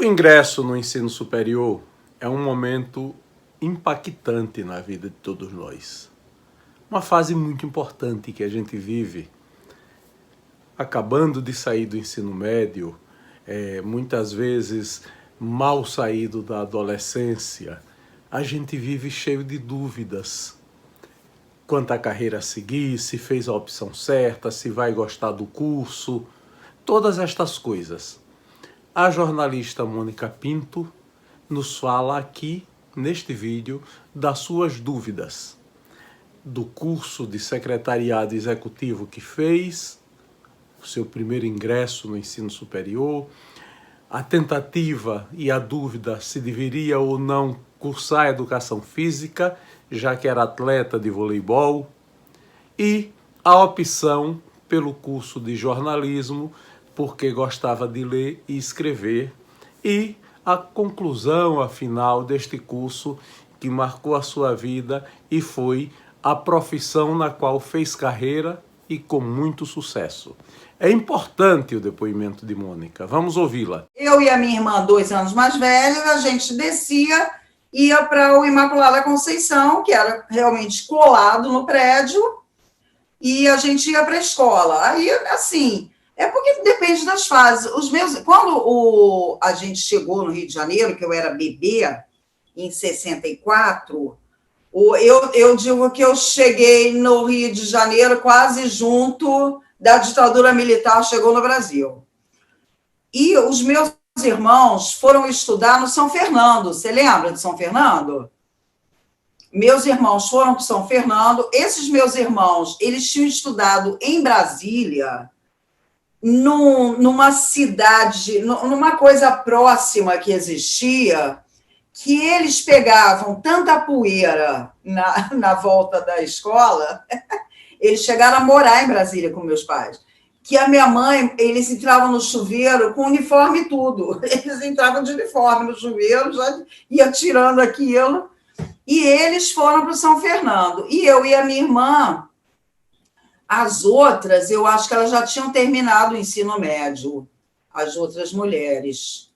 ingresso no ensino superior é um momento impactante na vida de todos nós. Uma fase muito importante que a gente vive, acabando de sair do ensino médio, muitas vezes mal saído da adolescência, a gente vive cheio de dúvidas quanto à carreira a seguir, se fez a opção certa, se vai gostar do curso, todas estas coisas. A jornalista Mônica Pinto nos fala aqui, neste vídeo, das suas dúvidas, do curso de secretariado executivo que fez, o seu primeiro ingresso no ensino superior, a tentativa e a dúvida se deveria ou não cursar educação física, já que era atleta de voleibol, e a opção pelo curso de jornalismo, porque gostava de ler e escrever, e a conclusão, afinal, deste curso que marcou a sua vida e foi a profissão na qual fez carreira e com muito sucesso. É importante o depoimento de Mônica. Vamos ouvi-la. Eu e a minha irmã, 2 anos mais velha, a gente descia, ia para o Imaculada Conceição, que era realmente colado no prédio, e a gente ia para a escola. Aí, assim, é porque depende das fases. Quando a gente chegou no Rio de Janeiro, que eu era bebê, em 64, eu digo que eu cheguei no Rio de Janeiro quase junto da ditadura militar, chegou no Brasil. E os meus irmãos foram estudar no São Fernando. Você lembra de São Fernando? Meus irmãos foram para São Fernando. Esses meus irmãos, eles tinham estudado em Brasília, numa cidade, numa coisa próxima que existia, que eles pegavam tanta poeira na volta da escola, eles chegaram a morar em Brasília com meus pais, que a minha mãe, eles entravam no chuveiro com uniforme e tudo. Eles entravam de uniforme no chuveiro, já ia tirando aquilo, e eles foram para o São Fernando. E eu e a minha irmã, as outras, eu acho que elas já tinham terminado o ensino médio, as outras mulheres.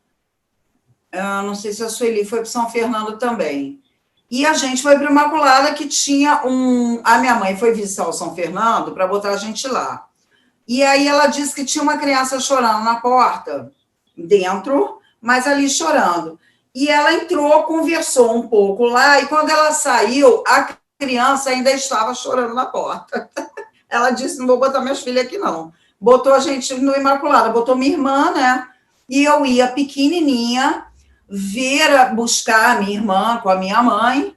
Eu não sei se a Sueli foi para São Fernando também. E a gente foi para o Imaculada, que tinha A minha mãe foi visitar o São Fernando para botar a gente lá. E aí ela disse que tinha uma criança chorando na porta, dentro, mas ali chorando. E ela entrou, conversou um pouco lá, e quando ela saiu, a criança ainda estava chorando na porta. Ela disse, não vou botar minhas filhas aqui, não. Botou a gente no Imaculada, botou minha irmã, né? E eu ia pequenininha, buscar a minha irmã com a minha mãe,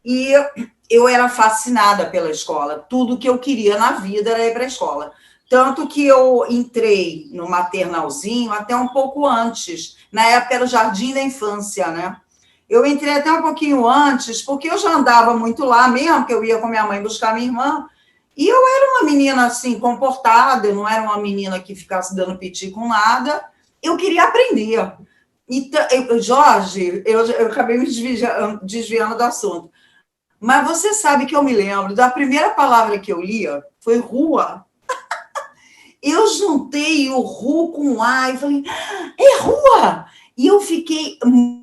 e eu era fascinada pela escola. Tudo que eu queria na vida era ir para a escola. Tanto que eu entrei no maternalzinho até um pouco antes. Na época era o Jardim da Infância, né? Eu entrei até um pouquinho antes, porque eu já andava muito lá mesmo, que eu ia com minha mãe buscar minha irmã, e eu era uma menina, assim, comportada, eu não era uma menina que ficasse dando piti com nada, eu queria aprender. Então, Jorge, eu acabei me desviando do assunto, mas você sabe que eu me lembro da primeira palavra que eu lia, foi rua. Eu juntei o ru com o a e falei, é rua! E eu fiquei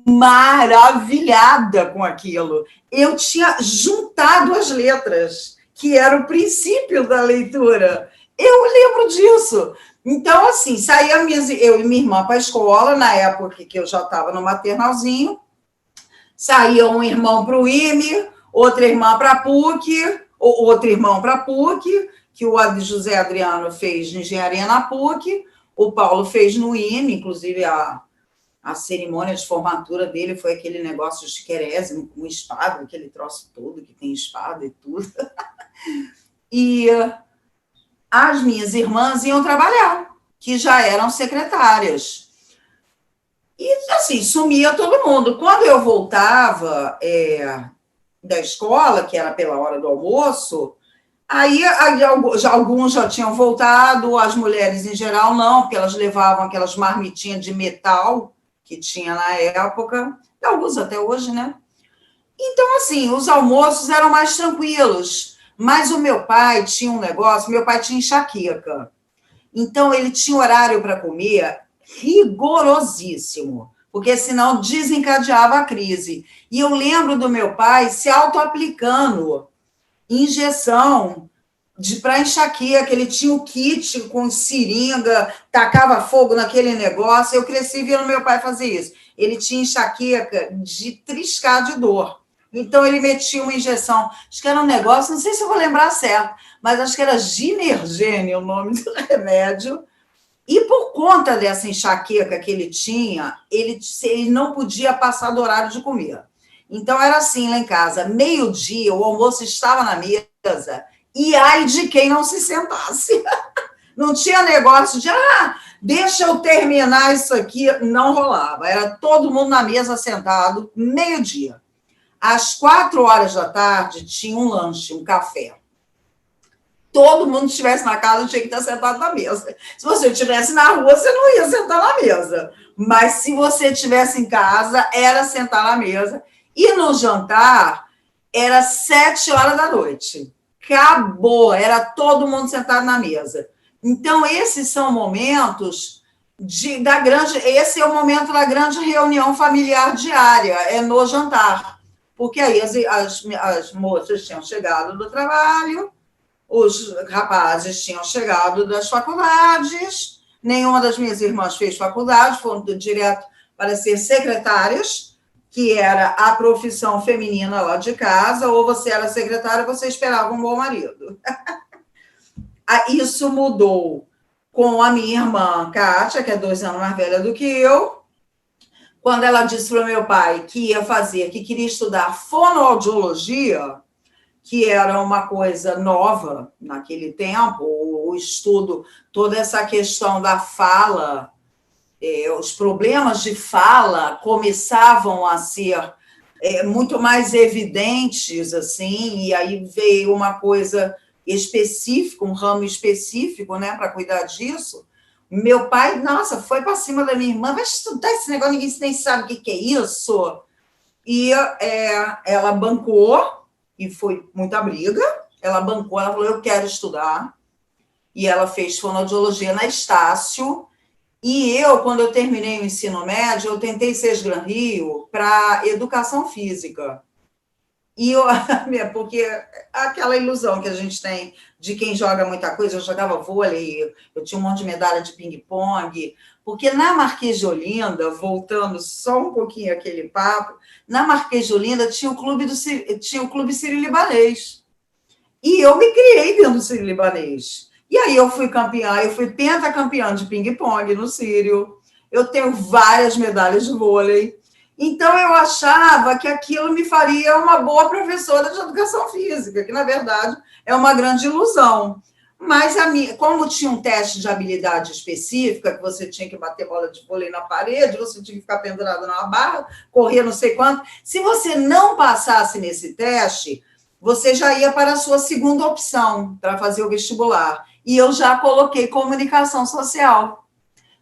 maravilhada com aquilo. Eu tinha juntado as letras, que era o princípio da leitura. Eu lembro disso. Então, assim, saía eu e minha irmã para a escola, na época que eu já estava no maternalzinho, saía um irmão para o IME, outra irmã para a PUC, outro irmão para a PUC, que o José Adriano fez de engenharia na PUC, o Paulo fez no IME, inclusive a cerimônia de formatura dele foi aquele negócio chiquérésimo, com espada, aquele troço todo, que tem espada e tudo. E as minhas irmãs iam trabalhar, que já eram secretárias. E, assim, sumia todo mundo. Quando eu voltava da escola, que era pela hora do almoço, aí alguns já tinham voltado, as mulheres em geral não, porque elas levavam aquelas marmitinhas de metal que tinha na época, e alguns até hoje, né? Então, assim, os almoços eram mais tranquilos, mas o meu pai tinha um negócio, meu pai tinha enxaqueca, então ele tinha horário para comer rigorosíssimo, porque senão desencadeava a crise. E eu lembro do meu pai se auto-aplicando injeção para enxaqueca, ele tinha o kit com seringa, tacava fogo naquele negócio. Eu cresci vendo meu pai fazer isso. Ele tinha enxaqueca de triscar de dor. Então, ele metia uma injeção, acho que era um negócio, não sei se eu vou lembrar certo, mas acho que era Ginergene o nome do remédio. E por conta dessa enxaqueca que ele tinha, ele não podia passar do horário de comer. Então, era assim lá em casa, meio-dia, o almoço estava na mesa, e ai de quem não se sentasse. Não tinha negócio de, deixa eu terminar isso aqui. Não rolava. Era todo mundo na mesa sentado, meio-dia. Às 4 horas da tarde, tinha um lanche, um café. Todo mundo que estivesse na casa tinha que estar sentado na mesa. Se você estivesse na rua, você não ia sentar na mesa. Mas se você estivesse em casa, era sentar na mesa. E no jantar, era 7 horas da noite. Acabou, era todo mundo sentado na mesa. Então, esses são momentos da grande... Esse é o momento da grande reunião familiar diária, é no jantar. Porque aí as moças tinham chegado do trabalho, os rapazes tinham chegado das faculdades, nenhuma das minhas irmãs fez faculdade, foram direto para ser secretárias, que era a profissão feminina lá de casa, ou você era secretária, você esperava um bom marido. Isso mudou com a minha irmã, Kátia, que é 2 anos mais velha do que eu, quando ela disse para o meu pai que queria estudar fonoaudiologia, que era uma coisa nova naquele tempo, o estudo, toda essa questão da fala, os problemas de fala começavam a ser muito mais evidentes, assim, e aí veio uma coisa específica, um ramo específico, né, para cuidar disso. Meu pai, nossa, foi para cima da minha irmã, vai estudar esse negócio, ninguém nem sabe o que é isso. E ela bancou, e foi muita briga, ela bancou, ela falou, eu quero estudar, e ela fez fonoaudiologia na Estácio, e eu, quando eu terminei o ensino médio, eu tentei ser Gran Rio para educação física. E porque aquela ilusão que a gente tem de quem joga muita coisa, eu jogava vôlei, eu tinha um monte de medalha de ping-pong, porque na Marquês de Olinda, voltando só um pouquinho aquele papo, na Marquês de Olinda tinha o Clube Sírio-Libanês. E eu me criei dentro do Sírio-Libanês. E aí eu fui campeã, eu fui pentacampeã de ping-pong no Sírio, eu tenho várias medalhas de vôlei. Então, eu achava que aquilo me faria uma boa professora de educação física, que, na verdade, é uma grande ilusão. Mas, como tinha um teste de habilidade específica, que você tinha que bater bola de vôlei na parede, você tinha que ficar pendurado numa barra, correr não sei quanto, se você não passasse nesse teste, você já ia para a sua segunda opção para fazer o vestibular. E eu já coloquei comunicação social.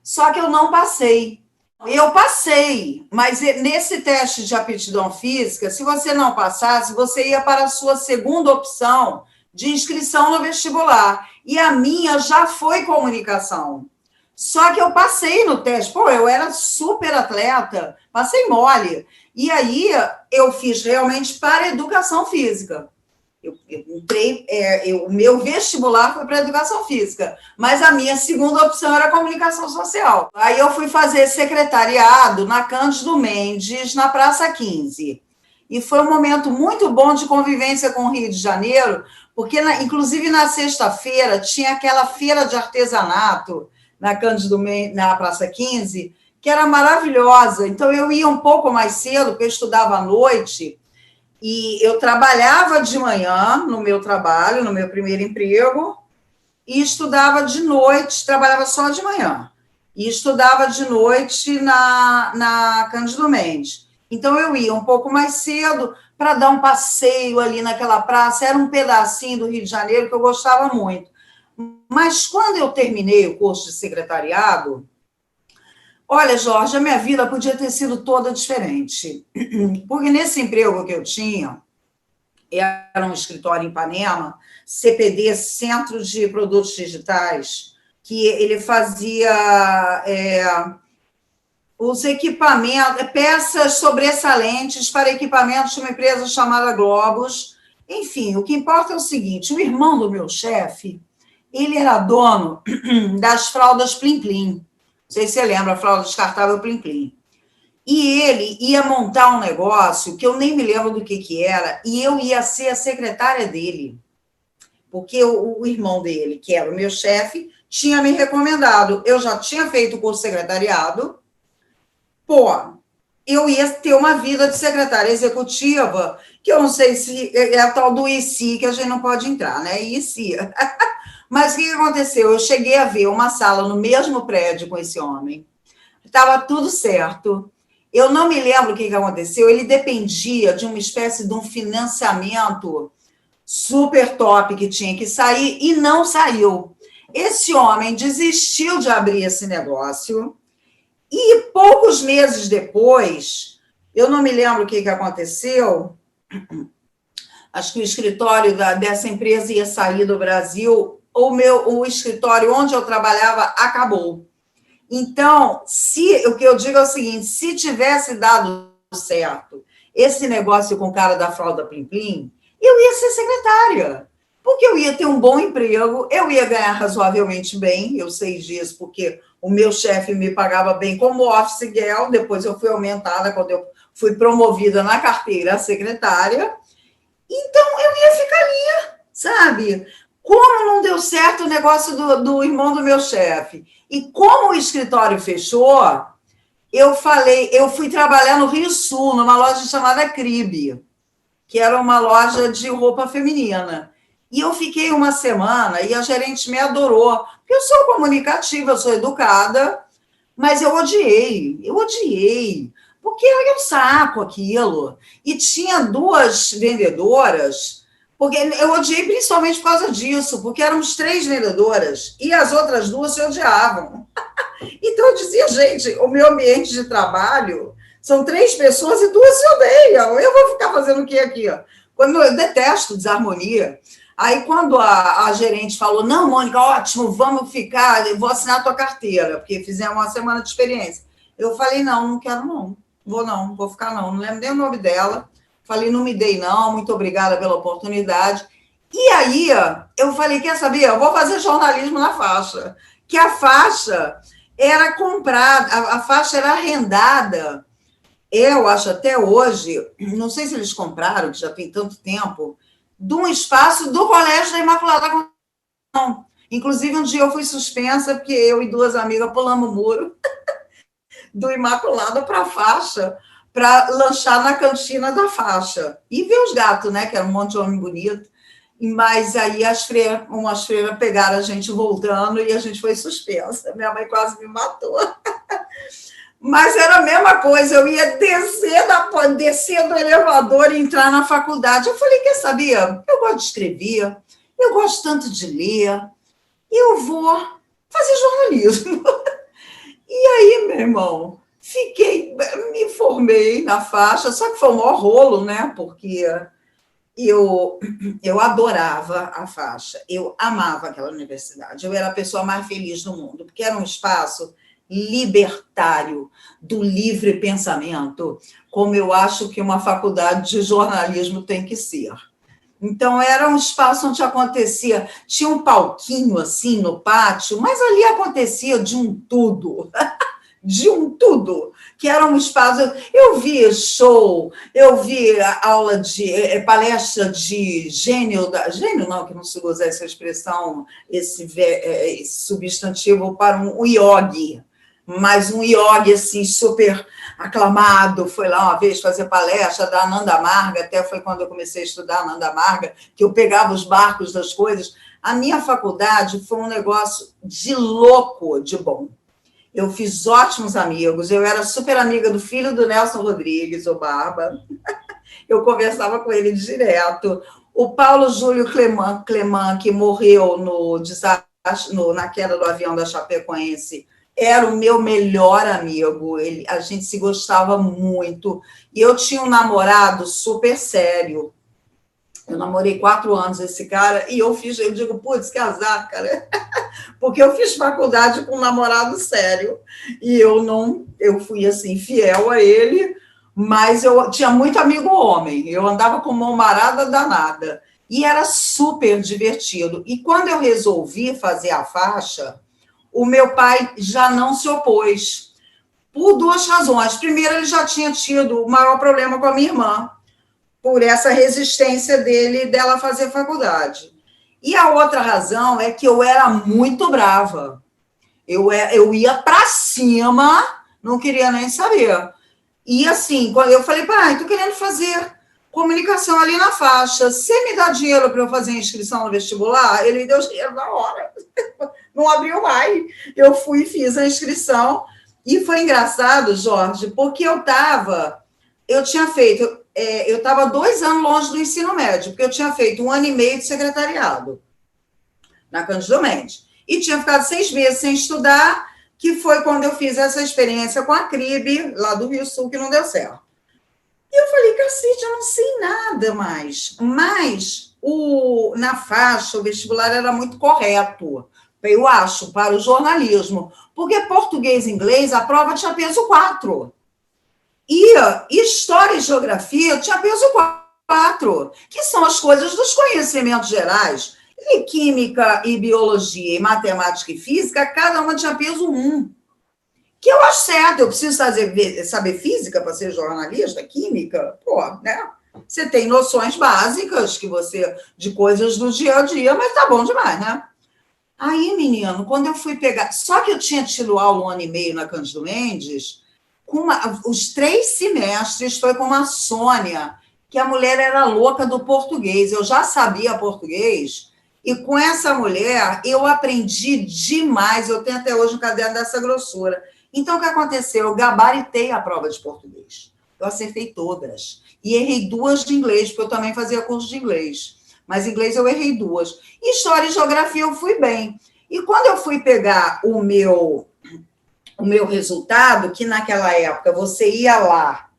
Só que eu não passei. Eu passei, mas nesse teste de aptidão física, se você não passasse, você ia para a sua segunda opção de inscrição no vestibular. E a minha já foi comunicação. Só que eu passei no teste. Eu era super atleta, passei mole. E aí eu fiz realmente para educação física. Eu entrei, o meu vestibular foi para educação física, mas a minha segunda opção era comunicação social. Aí eu fui fazer secretariado na Cândido Mendes, na Praça 15. E foi um momento muito bom de convivência com o Rio de Janeiro, porque, inclusive, na sexta-feira, tinha aquela feira de artesanato na Cândido Mendes, na Praça 15, que era maravilhosa. Então, eu ia um pouco mais cedo, porque eu estudava à noite, e eu trabalhava de manhã no meu trabalho, no meu primeiro emprego, e estudava de noite, trabalhava só de manhã, e estudava de noite na Cândido Mendes. Então, eu ia um pouco mais cedo para dar um passeio ali naquela praça, era um pedacinho do Rio de Janeiro que eu gostava muito. Mas, quando eu terminei o curso de secretariado, olha, Jorge, a minha vida podia ter sido toda diferente, porque nesse emprego que eu tinha, era um escritório em Ipanema, CPD, Centro de Produtos Digitais, que ele fazia os equipamentos, peças sobressalentes para equipamentos de uma empresa chamada Globus. Enfim, o que importa é o seguinte, o irmão do meu chefe, ele era dono das fraldas Plim Plim. Não sei se você lembra, a fralda descartável Plim Plim. E ele ia montar um negócio que eu nem me lembro do que era, e eu ia ser a secretária dele. Porque o irmão dele, que era o meu chefe, tinha me recomendado. Eu já tinha feito o curso de secretariado. Pô, eu ia ter uma vida de secretária executiva, que eu não sei se é a tal do IC, que a gente não pode entrar, né? IC. Mas o que aconteceu? Eu cheguei a ver uma sala no mesmo prédio com esse homem. Estava tudo certo. Eu não me lembro o que aconteceu. Ele dependia de uma espécie de um financiamento super top que tinha que sair e não saiu. Esse homem desistiu de abrir esse negócio e poucos meses depois, eu não me lembro o que aconteceu, acho que o escritório dessa empresa ia sair do Brasil, o escritório onde eu trabalhava acabou. Então, o que eu digo é o seguinte, se tivesse dado certo esse negócio com o cara da fralda Plim Plim, eu ia ser secretária, porque eu ia ter um bom emprego, eu ia ganhar razoavelmente bem, eu sei disso, porque o meu chefe me pagava bem como office girl, depois eu fui aumentada quando eu fui promovida na carteira secretária, então eu ia ficar ali, sabe? Como não deu certo o negócio do irmão do meu chefe, e como o escritório fechou, eu fui trabalhar no Rio Sul, numa loja chamada Cribe, que era uma loja de roupa feminina. E eu fiquei uma semana e a gerente me adorou, porque eu sou comunicativa, eu sou educada, mas eu odiei, porque era um saco aquilo. E tinha duas vendedoras, porque eu odiei principalmente por causa disso, porque éramos 3 vendedoras e as outras 2 se odiavam. Então eu dizia, gente, o meu ambiente de trabalho são 3 pessoas e 2 se odeiam. Eu vou ficar fazendo o quê aqui? Quando eu detesto desarmonia. Aí, quando a gerente falou, não, Mônica, ótimo, vamos ficar, eu vou assinar a tua carteira, porque fizemos uma semana de experiência. Eu falei, não quero não, vou ficar não lembro nem o nome dela. Falei, não me dei não, muito obrigada pela oportunidade. E aí, eu falei, quer saber? Eu vou fazer jornalismo na faixa, que a faixa era comprada, a faixa era arrendada. Eu acho até hoje, não sei se eles compraram, que já tem tanto tempo, de um espaço do Colégio da Imaculada Conceição. Inclusive, um dia eu fui suspensa, porque eu e 2 amigas pulamos o muro do Imaculada para a faixa, para lanchar na cantina da faixa. E ver os gatos, né? Que era um monte de homem bonito. Mas aí umas freiras pegaram a gente voltando e a gente foi suspensa. Minha mãe quase me matou. Mas era a mesma coisa, eu ia descer do elevador e entrar na faculdade. Eu falei, quer saber? Eu gosto de escrever, eu gosto tanto de ler, eu vou fazer jornalismo. E aí, meu irmão, me formei na faixa, só que foi um maior rolo, né? Porque eu adorava a faixa, eu amava aquela universidade, eu era a pessoa mais feliz do mundo, porque era um espaço libertário, do livre pensamento, como eu acho que uma faculdade de jornalismo tem que ser. Então, era um espaço onde acontecia, tinha um palquinho assim no pátio, mas ali acontecia de um tudo, que era um espaço. Eu vi show, eu vi aula de palestra de gênio não, que não se usa essa expressão, esse substantivo para um yogi, mas um yogi assim, super aclamado, foi lá uma vez fazer palestra da Ananda Marga, até foi quando eu comecei a estudar Ananda Marga, que eu pegava os barcos das coisas. A minha faculdade foi um negócio de louco, de bom. Eu fiz ótimos amigos, eu era super amiga do filho do Nelson Rodrigues, o Barba, eu conversava com ele direto. O Paulo Júlio Cleman, que morreu no desastre, na queda do avião da Chapecoense, era o meu melhor amigo, a gente se gostava muito, e eu tinha um namorado super sério, eu namorei 4 anos esse cara, e eu digo, putz, que azar, cara, porque eu fiz faculdade com um namorado sério, e eu fui, assim, fiel a ele, mas eu tinha muito amigo homem, eu andava com uma marada danada, e era super divertido. E quando eu resolvi fazer a faixa, o meu pai já não se opôs, por duas razões. Primeiro, ele já tinha tido o maior problema com a minha irmã, por essa resistência dela fazer faculdade. E a outra razão é que eu era muito brava. Eu ia para cima, não queria nem saber. E assim, quando eu falei, pai, estou querendo fazer comunicação ali na faixa, você me dá dinheiro para eu fazer inscrição no vestibular? Ele me deu dinheiro na hora. Não abriu mais. Eu fui e fiz a inscrição. E foi engraçado, Jorge, porque eu estava 2 anos longe do ensino médio, porque eu tinha feito 1 ano e meio de secretariado na Cândido Mendes. E tinha ficado 6 meses sem estudar, que foi quando eu fiz essa experiência com a CRIB, lá do Rio Sul, que não deu certo. E eu falei, cacete, eu não sei nada mais. Mas na faixa, o vestibular era muito correto, eu acho, para o jornalismo. Porque português e inglês, a prova tinha peso 4. E história e geografia tinha peso 4, que são as coisas dos conhecimentos gerais. E química e biologia, e matemática e física, cada uma tinha peso 1. Que eu acho certo, eu preciso saber física para ser jornalista, química, né? Você tem noções básicas de coisas do dia a dia, mas tá bom demais, né? Aí, menino, quando eu fui pegar... Só que eu tinha tido aula 1 ano e meio na Cândido Mendes, os 3 semestres foi com uma Sônia, que a mulher era louca do português. Eu já sabia português, e com essa mulher eu aprendi demais. Eu tenho até hoje um caderno dessa grossura. Então, o que aconteceu? Eu gabaritei a prova de português. Eu acertei todas. E errei 2 de inglês, porque eu também fazia curso de inglês. Mas inglês eu errei 2. História e geografia eu fui bem. E quando eu fui pegar o meu resultado, que naquela época você ia lá,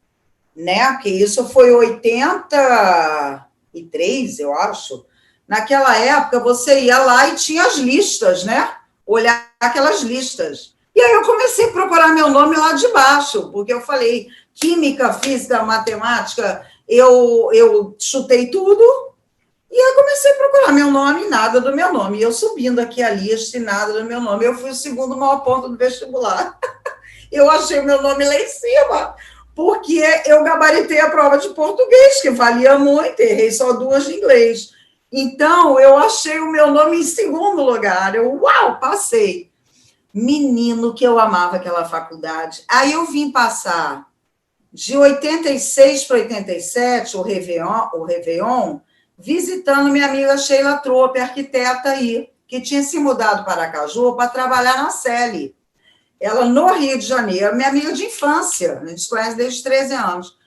né? Porque isso foi 83, eu acho. Naquela época você ia lá e tinha as listas, né? Olhar aquelas listas. E aí eu comecei a procurar meu nome lá de baixo, porque eu falei, química, física, matemática, eu chutei tudo, e aí comecei a procurar meu nome e nada do meu nome. E eu subindo aqui a lista e nada do meu nome. Eu fui o segundo maior ponto do vestibular. Eu achei o meu nome lá em cima, porque eu gabaritei a prova de português, que valia muito, errei só 2 de inglês. Então, eu achei o meu nome em segundo lugar. Uau, passei. Menino, que eu amava aquela faculdade. Aí eu vim passar de 86 para 87, o Réveillon, visitando minha amiga Sheila Trope, arquiteta aí, que tinha se mudado para Aracaju para trabalhar na Celi. Ela no Rio de Janeiro, minha amiga de infância, a gente se conhece desde 13 anos.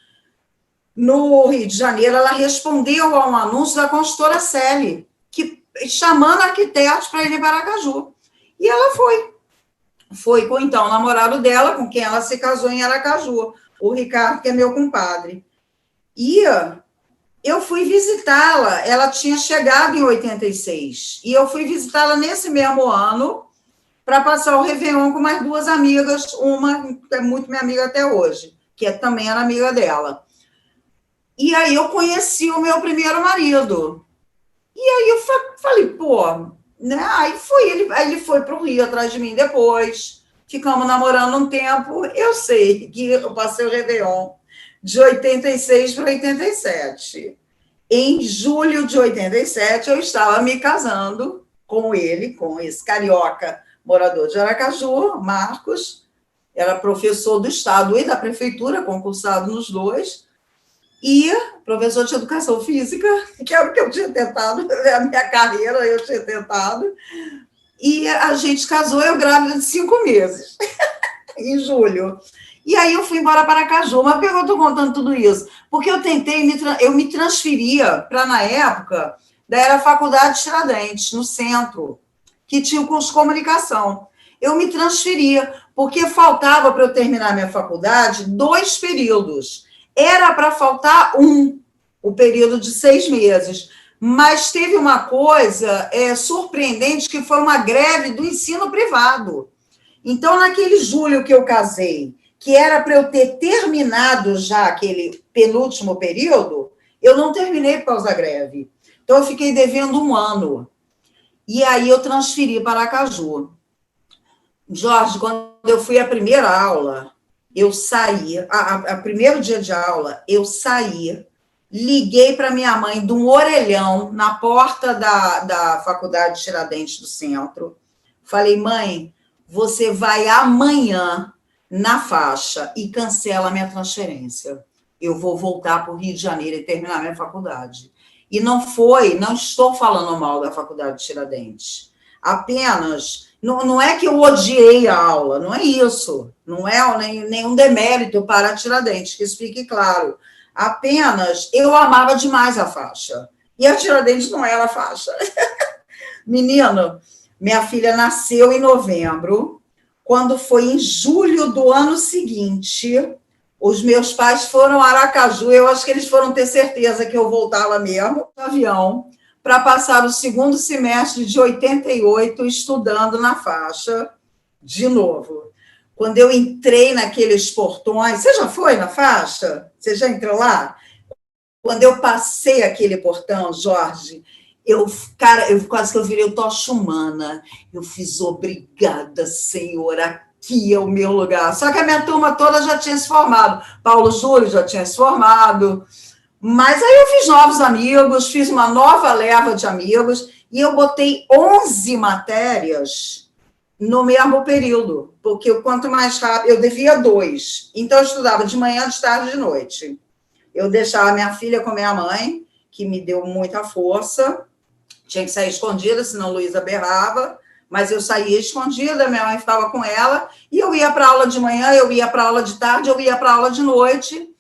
No Rio de Janeiro, ela respondeu a um anúncio da consultora Celi, chamando arquitetos para irem para Aracaju. E ela foi. Foi com, então, o namorado dela, com quem ela se casou em Aracaju, o Ricardo, que é meu compadre. E eu fui visitá-la, ela tinha chegado em 86, e eu fui visitá-la nesse mesmo ano, para passar o Réveillon com mais 2 amigas, uma que é muito minha amiga até hoje, que também era amiga dela. E aí eu conheci o meu primeiro marido. E aí eu falei, né? Aí ele foi para o Rio atrás de mim depois, ficamos namorando um tempo. Eu sei que eu passei o Réveillon de 86 para 87. Em julho de 87, eu estava me casando com ele, com esse carioca morador de Aracaju, Marcos, era professor do Estado e da Prefeitura, concursado nos 2, e professor de Educação Física, que era o que eu tinha tentado, a minha carreira eu tinha tentado, e a gente casou, eu grávida de 5 meses, em julho. E aí eu fui embora para Aracaju. Mas por que eu estou contando tudo isso? Porque eu me transferia para, na época, era a Faculdade Tiradentes, no centro, que tinha o curso de comunicação. Eu me transferia, porque faltava para eu terminar minha faculdade 2 períodos. Era para faltar o período de 6 meses. Mas teve uma coisa surpreendente, que foi uma greve do ensino privado. Então, naquele julho que eu casei, que era para eu ter terminado já aquele penúltimo período, eu não terminei por causa da greve. Então, eu fiquei devendo 1 ano. E aí eu transferi para Aracaju. Jorge, quando eu fui à primeira aula, eu saí, a primeiro dia de aula, eu saí, liguei para minha mãe de um orelhão na porta da Faculdade Tiradentes do Centro. Falei, mãe, você vai amanhã na faixa e cancela a minha transferência. Eu vou voltar para o Rio de Janeiro e terminar minha faculdade. E não estou falando mal da Faculdade Tiradentes. Apenas, não é que eu odiei a aula, não é isso. Não é nenhum demérito para a Tiradentes, que isso fique claro. Apenas, eu amava demais a faixa. E a Tiradentes não era a faixa. Menino, minha filha nasceu em novembro. Quando foi em julho do ano seguinte, os meus pais foram a Aracaju. Eu acho que eles foram ter certeza que eu voltava mesmo no avião para passar o segundo semestre de 88 estudando na faixa de novo. Quando eu entrei naqueles portões, você já foi na faixa? Você já entrou lá? Quando eu passei aquele portão, Jorge, eu quase que eu virei o Tocha Humana. Eu fiz obrigada, Senhor, aqui é o meu lugar. Só que a minha turma toda já tinha se formado. Paulo Júlio já tinha se formado. Mas aí eu fiz novos amigos, fiz uma nova leva de amigos, e eu botei 11 matérias no mesmo período, porque quanto mais rápido, eu devia 2. Então, eu estudava de manhã, de tarde e de noite. Eu deixava minha filha com minha mãe, que me deu muita força, tinha que sair escondida, senão Luísa berrava, mas eu saía escondida, minha mãe ficava com ela, e eu ia para aula de manhã, eu ia para aula de tarde, eu ia para aula de noite,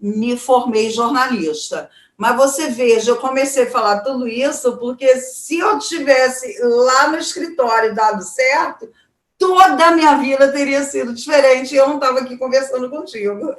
me formei jornalista. Mas você veja, eu comecei a falar tudo isso porque se eu tivesse lá no escritório dado certo, toda a minha vida teria sido diferente e eu não estava aqui conversando contigo.